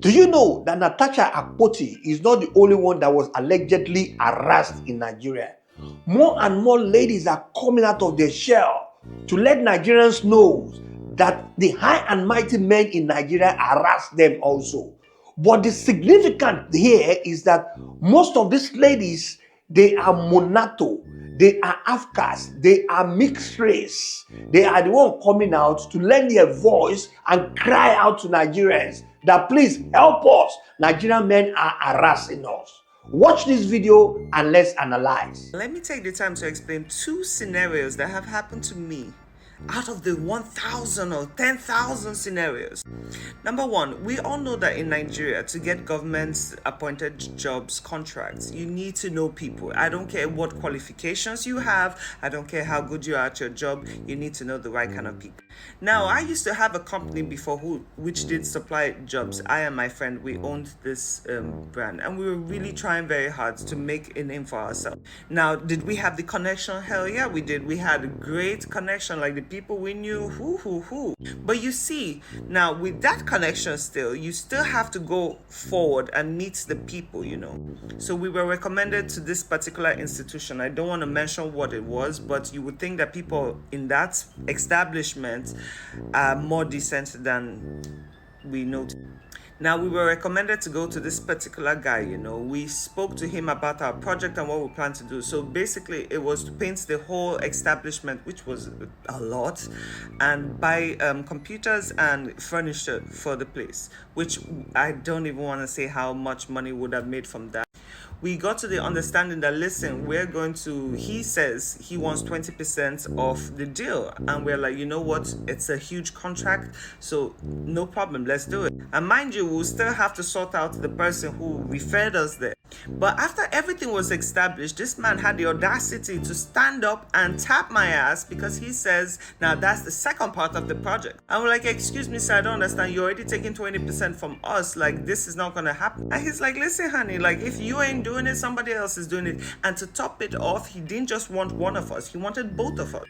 Do you know that Natasha Akpoti is not the only one that was allegedly harassed in Nigeria? More and more ladies are coming out of their shell to let Nigerians know that the high and mighty men in Nigeria harass them also. But the significant here is that most of these ladies, they are monato, they are Afghans, they are mixed race. They are the one coming out to lend their voice and cry out to Nigerians that please help us. Nigerian men are harassing us. Watch this video and let's analyze. Let me take the time to explain two scenarios that have happened to me out of the 1,000 or 10,000 scenarios. Number one, we all know that in Nigeria, to get government appointed jobs, contracts, you need to know people. I don't care what qualifications you have. I don't care how good you are at your job. You need to know the right kind of people. Now, I used to have a company before which did supply jobs. I and my friend, we owned this brand, and we were really trying very hard to make a name for ourselves. Now, did we have the connection? Hell yeah, we did. We had a great connection, like the people we knew, who. But you see, now with that connection still, you still have to go forward and meet the people, So we were recommended to this particular institution. I don't want to mention what it was, but you would think that people in that establishment are more decent than we know. Now, we were recommended to go to this particular guy, We spoke to him about our project and what we plan to do. So basically, it was to paint the whole establishment, which was a lot, and buy computers and furniture for the place, which I don't even want to say how much money would have made from that. We got to the understanding that, listen, he says he wants 20% of the deal. And we're like, you know what? It's a huge contract. So no problem. Let's do it. And mind you, we'll still have to sort out the person who referred us there. But after everything was established, this man had the audacity to stand up and tap my ass because he says, now that's the second part of the project. And we're like, excuse me, sir, I don't understand. You're already taking 20% from us. Like, this is not going to happen. And he's like, listen, honey, like, if you ain't doing it, somebody else is doing it. And to top it off, he didn't just want one of us. He wanted both of us.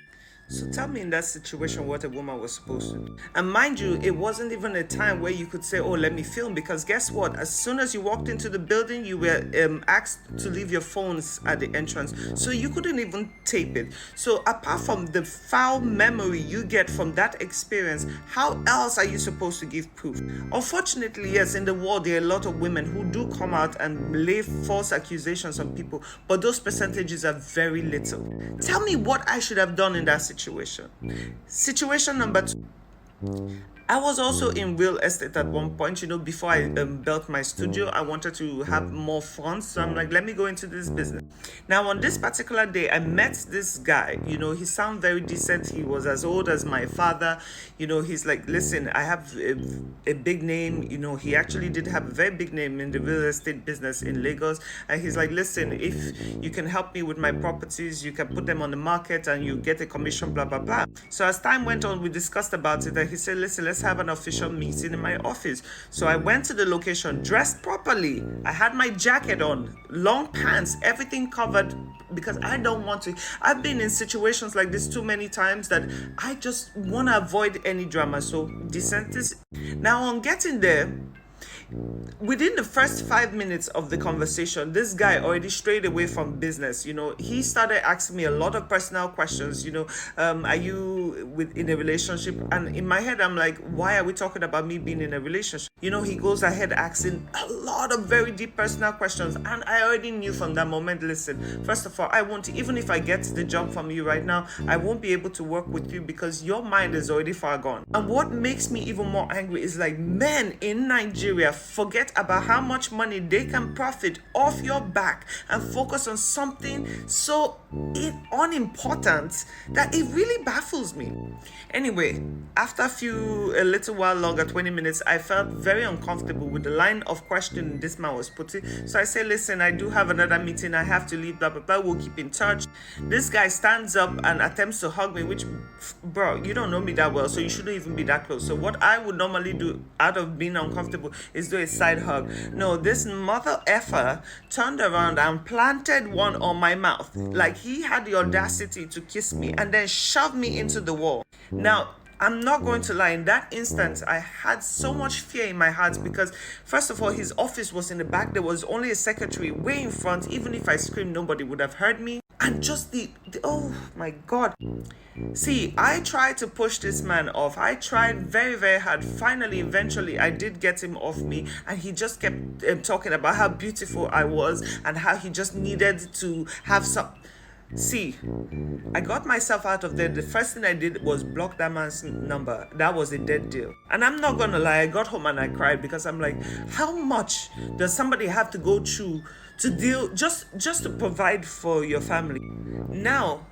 So tell me in that situation what a woman was supposed to do. And mind you, it wasn't even a time where you could say, oh, let me film. Because guess what? As soon as you walked into the building, you were asked to leave your phones at the entrance. So you couldn't even tape it. So apart from the foul memory you get from that experience, how else are you supposed to give proof? Unfortunately, yes, in the world, there are a lot of women who do come out and lay false accusations on people. But those percentages are very little. Tell me what I should have done in that situation. Situation number two. I was also in real estate at one point, before I built my studio. I wanted to have more funds. So I'm like, let me go into this business. Now, on this particular day, I met this guy. He sounded very decent. He was as old as my father. He's like, listen, I have a big name. He actually did have a very big name in the real estate business in Lagos. And he's like, listen, if you can help me with my properties, you can put them on the market and you get a commission, blah, blah, blah. So as time went on, we discussed about it. And he said, listen, let's have an official meeting in my office. So I went to the location, dressed properly. I had my jacket on, long pants, everything covered, because I don't want to. I've been in situations like this too many times that I just want to avoid any drama. So decent is. Now on getting there, within the first 5 minutes of the conversation, this guy already strayed away from business. He started asking me a lot of personal questions. Are you in a relationship? And in my head, I'm like, why are we talking about me being in a relationship? He goes ahead asking a lot of very deep personal questions. And I already knew from that moment, listen, first of all, I won't, even if I get the job from you right now, I won't be able to work with you because your mind is already far gone. And what makes me even more angry is like, men in Nigeria forget about how much money they can profit off your back and focus on something so unimportant that it really baffles me. Anyway, after a little while longer, 20 minutes, I felt very uncomfortable with the line of questioning this man was putting. So I said, listen, I do have another meeting. I have to leave, blah, blah, blah. We'll keep in touch. This guy stands up and attempts to hug me, which, bro, you don't know me that well, so you shouldn't even be that close. So what I would normally do out of being uncomfortable is do a side hug. No, this mother effer turned around and planted one on my mouth. Like he had the audacity to kiss me and then shoved me into the wall. Now, I'm not going to lie, in that instance, I had so much fear in my heart because, first of all, his office was in the back. There was only a secretary way in front. Even if I screamed, nobody would have heard me. And just the oh my God. See, I tried to push this man off. I tried very, very hard. Finally, eventually, I did get him off me. And he just kept talking about how beautiful I was and how he just needed to have some... See, I got myself out of there. The first thing I did was block that man's number. That was a dead deal. And I'm not gonna lie, I got home and I cried because I'm like, how much does somebody have to go through to deal just to provide for your family? Now,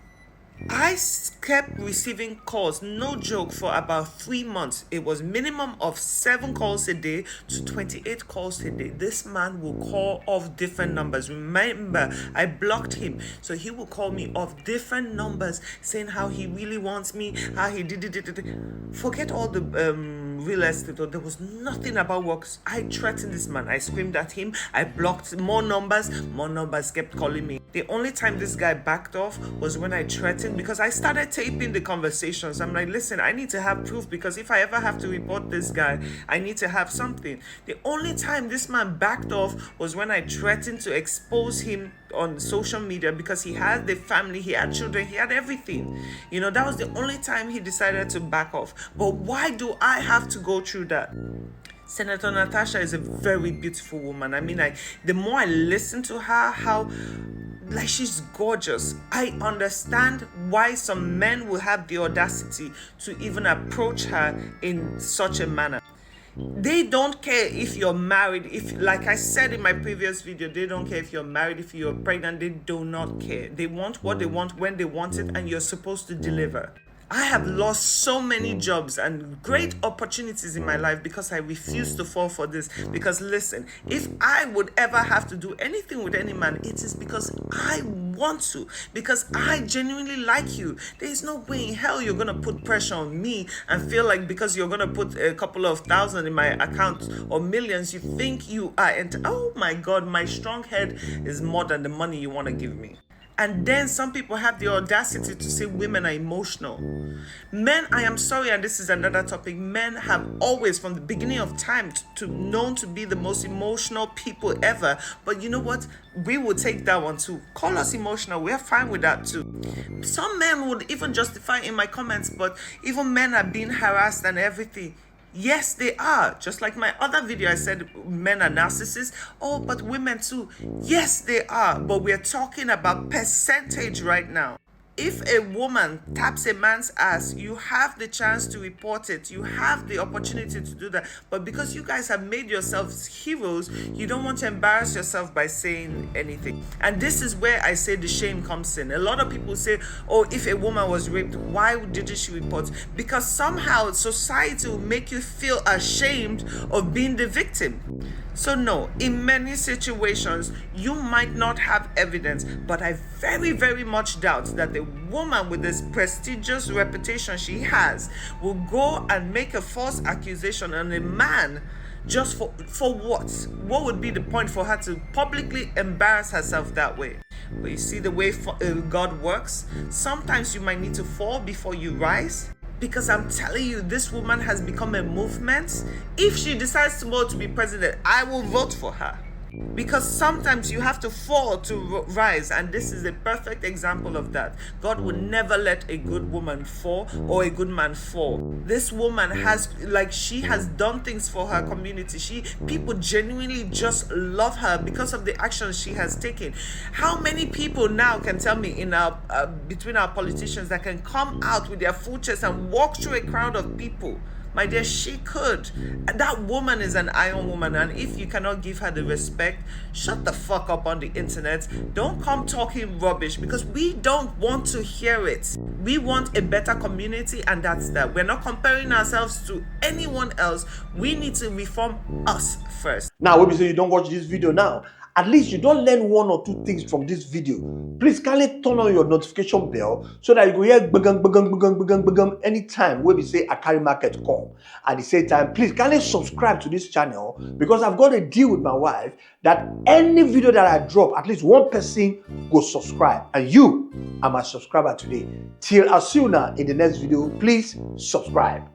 I kept receiving calls, no joke, for about 3 months. It was minimum of 7 calls a day to 28 calls a day. This man will call off different numbers. Remember, I blocked him. So he will call me off different numbers saying how he really wants me, how he did it. Forget all the real estate. There was nothing about work. I threatened this man. I screamed at him. I blocked more numbers. More numbers kept calling me. The only time this guy backed off was when I threatened, because I started taping the conversations. I'm like, listen, I need to have proof, because if I ever have to report this guy, I need to have something. The only time this man backed off was when I threatened to expose him on social media, because he had the family, he had children, he had everything. You know, that was the only time he decided to back off. But why do I have to go through that? Senator Natasha is a very beautiful woman. I mean, the more I listen to her, how like she's gorgeous. I understand why some men will have the audacity to even approach her in such a manner. They don't care if you're married. If, like I said in my previous video, they don't care if you're married, if you're pregnant. They do not care. They want what they want when they want it, and you're supposed to deliver. I have lost so many jobs and great opportunities in my life because I refuse to fall for this. Because listen, if I would ever have to do anything with any man, it is because I want to, because I genuinely like you. There is no way in hell you're gonna put pressure on me and feel like because you're gonna put a couple of thousand in my account or millions, you think you are. Oh my God, my strong head is more than the money you want to give me. And then some people have the audacity to say women are emotional. Men, I am sorry, and this is another topic, men have always, from the beginning of time, known to be the most emotional people ever. But you know what? We will take that one too. Call us emotional. We're fine with that too. Some men would even justify in my comments, but even men are being harassed and everything. Yes, they are. Just like my other video, I said men are narcissists. Oh, but women too. Yes, they are. But we're talking about percentage right now. If a woman taps a man's ass, you have the chance to report it. You have the opportunity to do that. But because you guys have made yourselves heroes, you don't want to embarrass yourself by saying anything. And this is where I say the shame comes in. A lot of people say, oh, if a woman was raped, why didn't she report? Because somehow society will make you feel ashamed of being the victim. So no, in many situations, you might not have evidence, but I very, very much doubt that a woman with this prestigious reputation she has will go and make a false accusation on a man just for what? What would be the point for her to publicly embarrass herself that way? But you see the way God works? Sometimes you might need to fall before you rise. Because I'm telling you, this woman has become a movement. If she decides tomorrow to be president, I will vote for her. Because sometimes you have to fall to rise, and this is a perfect example of that. God will never let a good woman fall or a good man fall. This woman has, she has done things for her community. People genuinely just love her because of the actions she has taken. How many people now can tell me in our between our politicians that can come out with their full chest and walk through a crowd of people? My dear, she could. That woman is an iron woman, and if you cannot give her the respect, shut the fuck up on the internet. Don't come talking rubbish, because we don't want to hear it. We want a better community, and that's that. We're not comparing ourselves to anyone else. We need to reform us first. Now, when you say you don't watch this video now, at least you don't learn one or two things from this video, please kindly turn on your notification bell so that you go hear gbegam anytime when we say a carry market come. At the same time, please kindly subscribe to this channel, because I've got a deal with my wife that any video that I drop, at least one person go subscribe, and you are my subscriber today. Till I see you now in the next video, please subscribe.